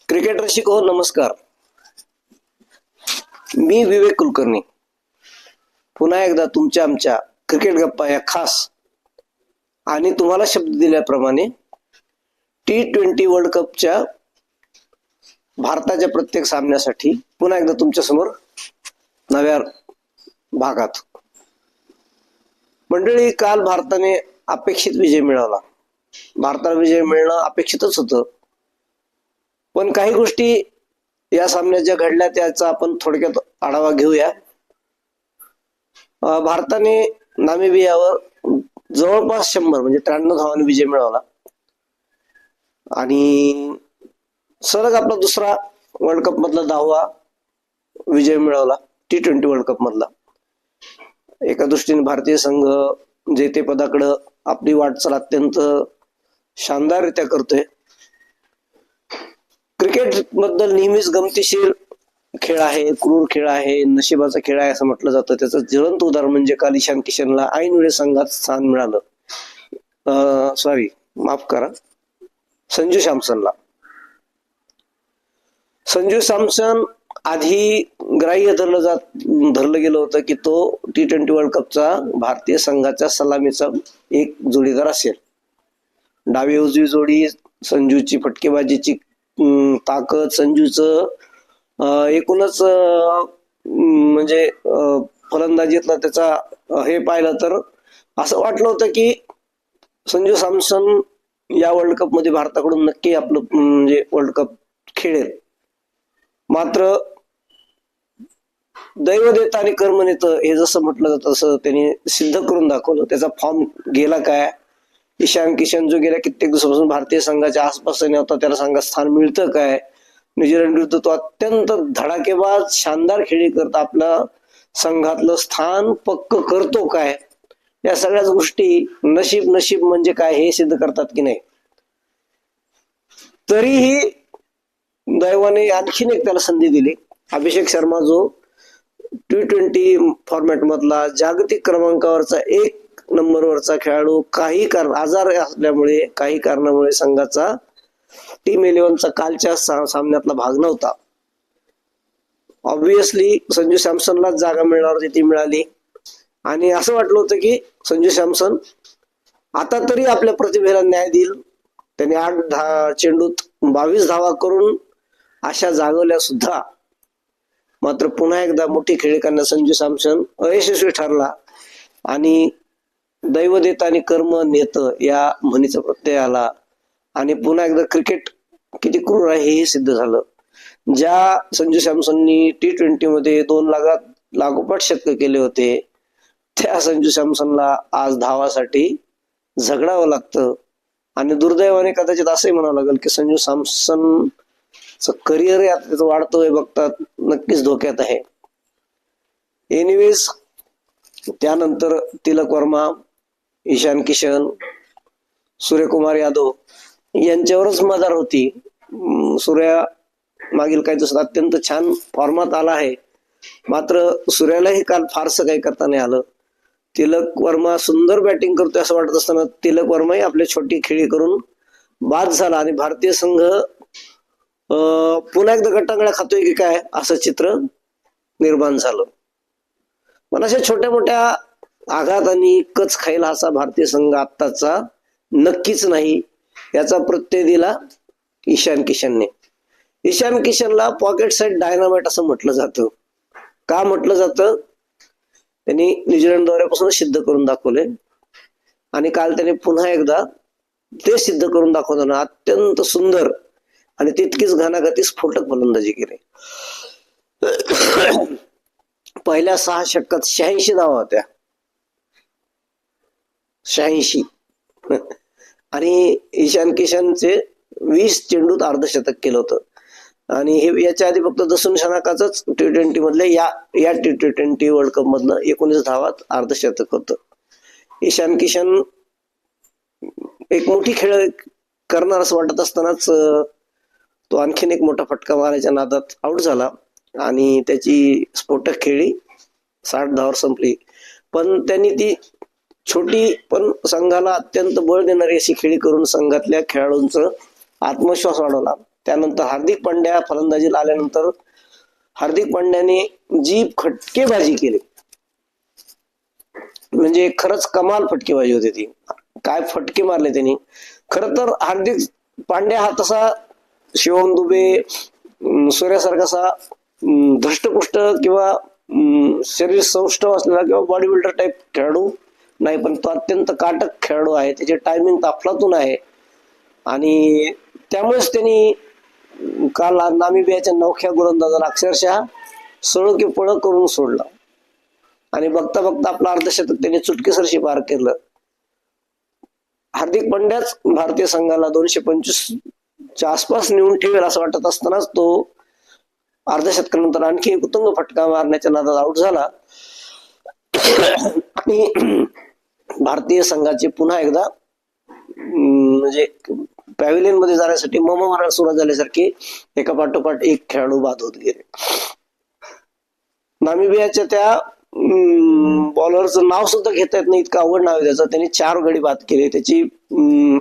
Cricket रसिक हो, नमस्कार. मी विवेक कुलकर्णी पुन्हा एकदा तुमच्या आमच्या क्रिकेट गप्पा या खास आणि तुम्हाला शब्द दिल्याप्रमाणे T20 वर्ल्ड कपच्या भारताच्या प्रत्येक सामन्यासाठी पुन्हा एकदा तुमच्या समोर नव्या भागात. मंडळी, काल भारताने अपेक्षित विजय मिळवला. भारताला विजय मिळणं अपेक्षितच होतं, पण काही गोष्टी या सामन्यात ज्या घडल्या त्याचा आपण थोडक्यात आढावा घेऊया. भारताने नामिबियावर जवळपास 100 म्हणजे 93 धावांनी विजय मिळवला आणि सलग आपला दुसरा वर्ल्ड कप मधला 10वा विजय मिळवला T20 वर्ल्ड कप मधला. एका दृष्टीने भारतीय संघ जेतेपदाकडे आपली वाटचाल अत्यंत शानदाररित्या करतोय. क्रिकेट बद्दल नेहमीच गमतीशीर खेळ आहे, क्रूर खेळ आहे, नशिबाचा खेळ आहे असं म्हटलं जातं. त्याचं ज्वलंत उदाहरण म्हणजे काल ईशान किशनला ऐनवेळी संघात स्थान मिळालं. माफ करा, संजू सॅमसनला. संजू सॅमसन आधी ग्राह्य धरलं गेलं होतं की तो T20 वर्ल्ड कपचा भारतीय संघाच्या सलामीचा एक जोडीदार असेल. डावी उजवी जोडी, संजूची फटकेबाजीची ताकद, संजूचं एकूणच म्हणजे फलंदाजीतला त्याचा हे पाहिलं तर असं वाटलं होतं की संजू सॅमसन या वर्ल्ड कप मध्ये भारताकडून नक्की आपलं म्हणजे वर्ल्ड कप खेळेल. मात्र दैव देत आणि कर्म नेत हे जसं म्हटलं जातं तसं त्यांनी सिद्ध करून दाखवलं. त्याचा फॉर्म गेला काय. ईशान किशन जो गेल्या कित्येक दिवसापासून भारतीय संघाच्या आसपास नव्हता, त्याला संघात स्थान मिळतं काय. न्यूझीलंड विरुद्ध तो अत्यंत धडाकेबाज शानदार खेळी करता आपल्या संघातलं स्थान पक्क करतो काय. या सगळ्याच गोष्टी नशीब म्हणजे काय हे सिद्ध करतात की नाही. तरीही दैवाने आणखीन एक त्याला संधी दिली. अभिषेक शर्मा जो T20 फॉर्मॅट मधला जागतिक क्रमांकावरचा 1 नंबरवरचा खेळाडू काही आजार असल्यामुळे काही कारणामुळे संघाचा टीम 11चा कालच्या सामन्यातला भाग नव्हता. ऑब्विसली संजू सॅमसनला जागा मिळणार होती, ती मिळाली आणि असं वाटलं होतं की संजू सॅमसन आता तरी आपल्या प्रतिभेला न्याय देईल. त्याने 8 चेंडूत 22 धावा करून आशा जागवल्या सुद्धा. मात्र पुन्हा एकदा मोठी खेळी करण्यात संजू सॅमसन अयशस्वी ठरला आणि दैव देत आणि कर्म नेत या म्हणीचा प्रत्यय आला आणि पुन्हा एकदा क्रिकेट किती क्रूर आहे हे सिद्ध झालं. ज्या संजू सॅमसननी T20 मध्ये 2 लागोपाठ शतक केले होते, त्या संजू सॅमसनला आज धावासाठी झगडावं लागतं आणि दुर्दैवाने कदाचित असंही म्हणावं लागेल की संजू सॅमसनचं करिअर आता त्याचं वाढतोय बघतात नक्कीच धोक्यात आहे. एनिवेज, त्यानंतर तिलक वर्मा, ईशान किशन, सूर्यकुमार यादव यांच्यावरच मदार होती. सूर्या मागील काही दिवसात अत्यंत छान फॉर्मात आला आहे, मात्र सूर्यालाही काल फारसं काही करता नाही आलं. तिलक वर्मा सुंदर बॅटिंग करतोय असं वाटत असताना तिलक वर्माही आपली छोटी खेळी करून बाद झाला आणि भारतीय संघ पुन्हा एकदा गट्टांगळ्या खातोय की काय असं चित्र निर्माण झालं. पण अशा छोट्या मोठ्या आघात आणि कच खायला असा भारतीय संघ आत्ताचा नक्कीच नाही, याचा प्रत्यय दिला ईशान किशनने. ईशान किशनला पॉकेट साइड डायनामाइट असं म्हटलं जातं. का म्हटलं जातं? त्यांनी न्यूझीलंड दौऱ्यापासून सिद्ध करून दाखवले आणि काल त्याने पुन्हा एकदा ते सिद्ध करून दाखवताना अत्यंत सुंदर आणि तितकीच घणाघाती स्फोटक फलंदाजी केली. पहिल्या 6 षटकात 86 धावा होत्या. 86 आणि ईशान किशनचे 20 चेंडूत अर्धशतक केलं होतं आणि हे याच्या आधी फक्त दसून शनाकाच T20 मधल्या या T20 वर्ल्ड कप मधलं 19 धावात अर्धशतक होतं. ईशान किशन एक मोठी खेळ करणार असं वाटत असतानाच तो आणखीन एक मोठा फटका मारायच्या नादात आउट झाला आणि त्याची स्फोटक खेळी 60 धावावर संपली. पण त्यांनी ती छोटी पण संघाला अत्यंत बळ देणारी अशी खेळी करून संघातल्या खेळाडूंचा आत्मविश्वास वाढवला त्यानंतर हार्दिक पांड्या फलंदाजीला आल्यानंतर हार्दिक पांड्याने जी फटकेबाजी केली म्हणजे खरंच कमाल फटकेबाजी होती ती. काय फटके मारले त्यांनी. खर तर हार्दिक पांड्या हा तसा शिवम दुबे सूर्यासारखा असा धष्टपुष्ट किंवा शरीर सौष्ठव असलेला किंवा बॉडी बिल्डर टाईप खेळाडू नाही, पण तो अत्यंत काटक खेळाडू आहे. त्याचे टायमिंग अफलातून आहे आणि त्यामुळेच त्यांनी काल नामिबियाच्या नवख्या गोलंदाजाला अक्षरशः सळ की पळ करून सोडला आणि बघता बघता आपलं अर्धशतक त्यांनी चुटकीसरशी पार केलं. हार्दिक पांड्याच भारतीय संघाला 225च्या आसपास नेऊन ठेवेल असं वाटत असतानाच तो अर्धशतकानंतर आणखी एक उत्तुंग फटका मारण्याच्या नादात आउट झाला आणि भारतीय संघाचे पुन्हा एकदा म्हणजे पॅव्हिलियन मध्ये जाण्यासाठी मममारा सुरुवात झाल्यासारखे एका पाठोपाठ एक खेळाडू बाद होत गेले. नामिबियाच्या त्या बॉलरचं नाव सुद्धा घेता येत नाही, इतकं अवघड नाव आहे त्याचं. त्यांनी 4 गडी बाद केले. त्याची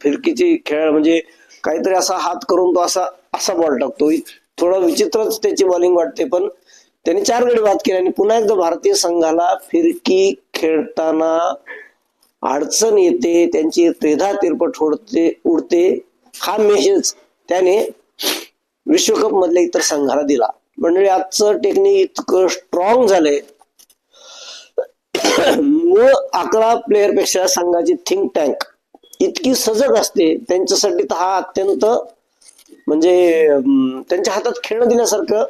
फिरकीची खेळ म्हणजे काहीतरी असा हात करून तो असा असा बॉल टाकतो. थोडं विचित्रच त्याची बॉलिंग वाटते, पण त्यांनी 4 गडी बाद केले आणि पुन्हा एकदा भारतीय संघाला फिरकी खेळताना अडचण येते, त्यांची त्रेधा तिरपट उडते हा मेसेज त्याने विश्वकप मधल्या इतर संघाला दिला. म्हणजे आजचं टेक्निक इतकं स्ट्रॉंग झालंय. मूळ 11 प्लेयर पेक्षा संघाची थिंक टँक इतकी सजग असते त्यांच्यासाठी तर हा अत्यंत म्हणजे त्यांच्या हातात खेळणं दिल्यासारखं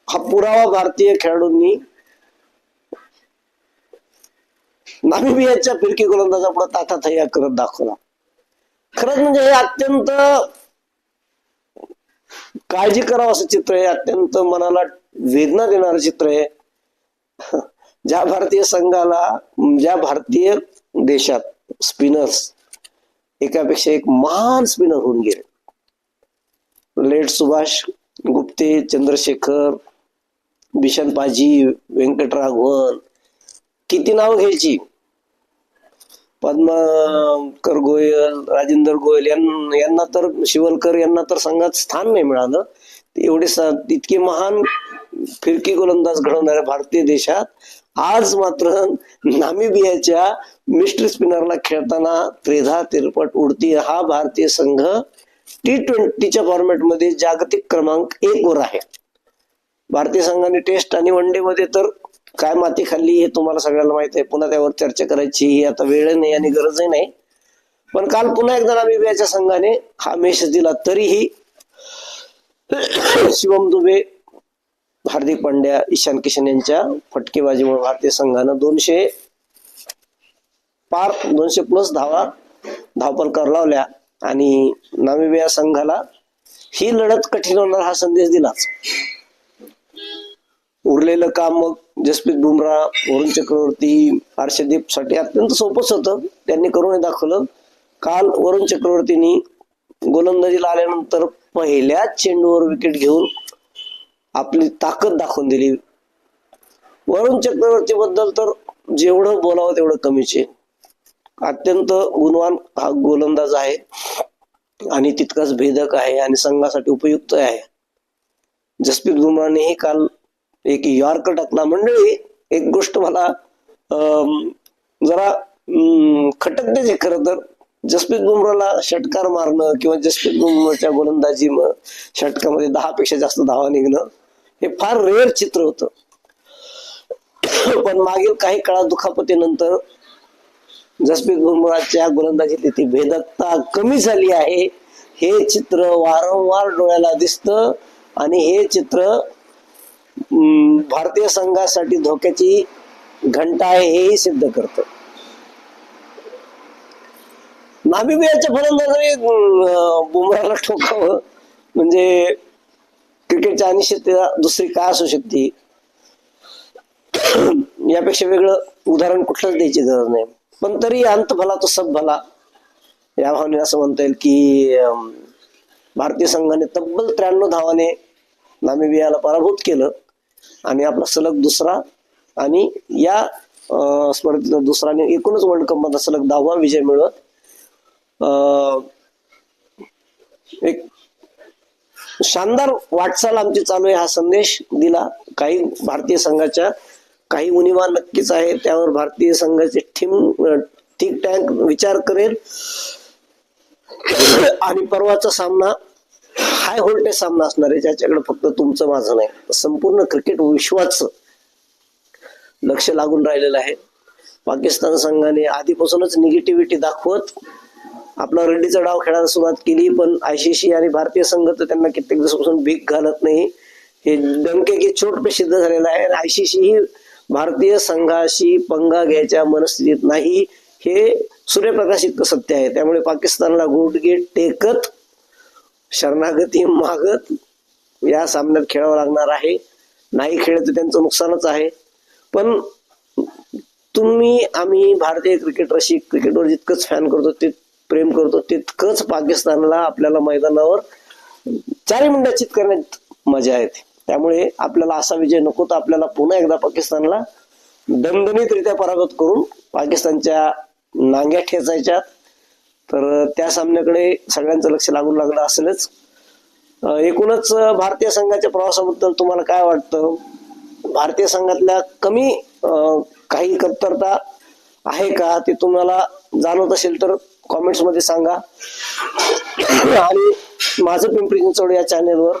हा पुरावा भारतीय खेळाडूंनी नामिबियाच्या फिरकी गोलंदाजापुढे ताठातया करत दाखवला. खरंच म्हणजे हे अत्यंत काळजी करावं असं चित्र आहे, अत्यंत मनाला वेदना देणारं चित्र आहे. ज्या भारतीय संघाला ज्या भारतीय देशात स्पिनर्स एकापेक्षा एक महान स्पिनर होऊन गेले. लेट सुभाष गुप्ते, चंद्रशेखर, बिशन पाजी, व्यंकटराघवन, किती नाव घ्यायची. पद्माकर गोयल, राजेंद्र गोयल यांना तर शिवलकर यांना तर संघात स्थान नाही मिळालं. एवढे इतके महान फिरकी गोलंदाज घडवणाऱ्या भारतीय देशात आज मात्र नामिबियाच्या मिस्ट्री स्पिनरला खेळताना त्रेधा तिरपट उडती. हा भारतीय संघ T20च्या फॉर्मॅटमध्ये जागतिक क्रमांक 1 वर आहे. भारतीय संघाने टेस्ट आणि वन डे मध्ये तर काय माती खाल्ली हे तुम्हाला सगळ्यांना माहित आहे. पुन्हा त्यावर चर्चा करायची ही आता वेळ नाही आणि गरजही नाही. पण काल पुन्हा एकदा नामिबियाच्या संघाने हा मेसेज दिला. तरीही शिवम दुबे, हार्दिक पांड्या, ईशान किशन यांच्या फटकेबाजीमुळे भारतीय संघानं 200 प्लस धावफलकावर लावल्या आणि नामिबिया संघाला ही लढत कठीण होणार हा संदेश दिलाच. उरलेलं काम मग जसप्रीत बुमराह, वरुण चक्रवर्ती, हर्षदीप साठी अत्यंत सोपंच होतं. त्यांनी करून दाखवलं. काल वरुण चक्रवर्तींनी गोलंदाजीला आल्यानंतर पहिल्याच चेंडूवर विकेट घेऊन आपली ताकद दाखवून दिली. वरुण चक्रवर्ती बद्दल तर जेवढं बोलावं तेवढं कमीच आहे. अत्यंत गुणवान हा गोलंदाज आहे आणि तितकाच भेदक आहे आणि संघासाठी उपयुक्त आहे. जसप्रीत बुमराहनेही काल एक यॉर्कर टाकला. मंडळी एक गोष्ट मला जरा खटकतेच आहे खरं तर. जसप्रीत बुमराहला षटकार मारणं किंवा जसप्रीत बुमराहच्या गोलंदाजी षटकामध्ये 10 पेक्षा जास्त धावा निघणं हे फार रेअर चित्र होतं. पण मागील काही काळात दुखापतीनंतर जसप्रीत बुमराहच्या गोलंदाजीतली ती भेदकता कमी झाली आहे. हे चित्र वारंवार डोळ्याला दिसतं आणि हे चित्र भारतीय संघासाठी धोक्याची घंटा आहे हेही सिद्ध करतं. नामिबियाच्या फलंदाजाने बुमराहला ठोकावं म्हणजे क्रिकेटच्या अनिश्चितता दुसरी काय असू शकते. यापेक्षा वेगळं उदाहरण कुठलंच द्यायची गरज नाही. पण तरी अंत भला तो सब भला या भावने असं म्हणता येईल की भारतीय संघाने तब्बल 93 धावाने नामिबियाला पराभूत केलं आणि आपला सलग दुसरा आणि या स्पर्धेतला दुसरा आणि एकूणच वर्ल्ड कप मध्ये सलग 10वा विजय मिळवत एक शानदार वाटचाल आमची चालू आहे हा संदेश दिला. काही भारतीय संघाच्या काही उणिवा नक्कीच आहे, त्यावर भारतीय संघाची टीम ठीक टॅक विचार करेल आणि परवाचा सामना हाय व्होल्टेज सामना असणार आहे, ज्याच्याकडे फक्त तुमचं माझं नाही संपूर्ण क्रिकेट विश्वाचं लक्ष लागून राहिलेलं आहे. पाकिस्तान संघाने आधीपासूनच निगेटिव्हिटी दाखवत आपला रड्डीचा डाव खेळायला सुरुवात केली, पण आयसीसी आणि भारतीय संघ तर त्यांना कित्येक दिवसापासून भीक घालत नाही. हे डंके की चोट पे सिद्ध झालेलं आहे. आयसीसी ही भारतीय संघाशी पंगा घ्यायच्या मनस्थितीत नाही, हे सूर्यप्रकाशित सत्य आहे. त्यामुळे पाकिस्तानला गुडघे टेकत शरणागती मागत या सामन्यात खेळावं लागणार आहे. नाही खेळलं तर त्यांचं नुकसानच आहे. पण तुम्ही आम्ही भारतीय क्रिकेट रसिक क्रिकेटवर जितकंच फॅन करतो ते प्रेम करतो तितकंच पाकिस्तानला आपल्याला मैदानावर 4 मिनिटात चित करण्यात मजा येते. त्यामुळे आपल्याला असा विजय नको, तर आपल्याला पुन्हा एकदा पाकिस्तानला दणदणीतरित्या पराभूत करून पाकिस्तानच्या नांग्या ठेचायच्या. तर त्या सामन्याकडे सगळ्यांचं लक्ष लागून लागलं असेलच. एकूणच भारतीय संघाच्या प्रवासाबद्दल तुम्हाला काय वाटतं? भारतीय संघातल्या कमी काही कमतरता आहे का ते तुम्हाला जाणवत असेल तर कॉमेंट्स मध्ये सांगा. आणि माझं पिंपरी चिंचवड या चॅनेलवर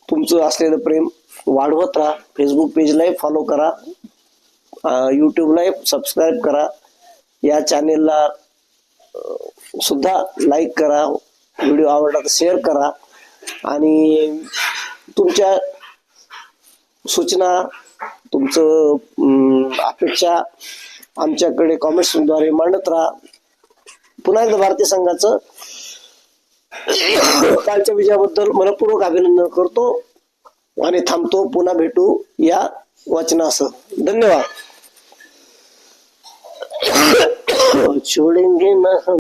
तुमचं असलेलं प्रेम वाढवत राहा. फेसबुक पेजलाही फॉलो करा, यूट्यूबलाही सबस्क्राईब करा, या चॅनेलला सुद्धा लाईक करा, व्हिडिओ आवडला तर शेअर करा आणि तुमच्या सूचना तुमचं अपेक्षा आमच्याकडे कॉमेंट्सद्वारे मांडत राहा. पुन्हा एकदा भारतीय संघाचं कालच्या विजयाबद्दल मनपूर्वक अभिनंदन करतो आणि थांबतो. पुन्हा भेटू या वाचनासह. धन्यवाद. छोडेंगे ना हम.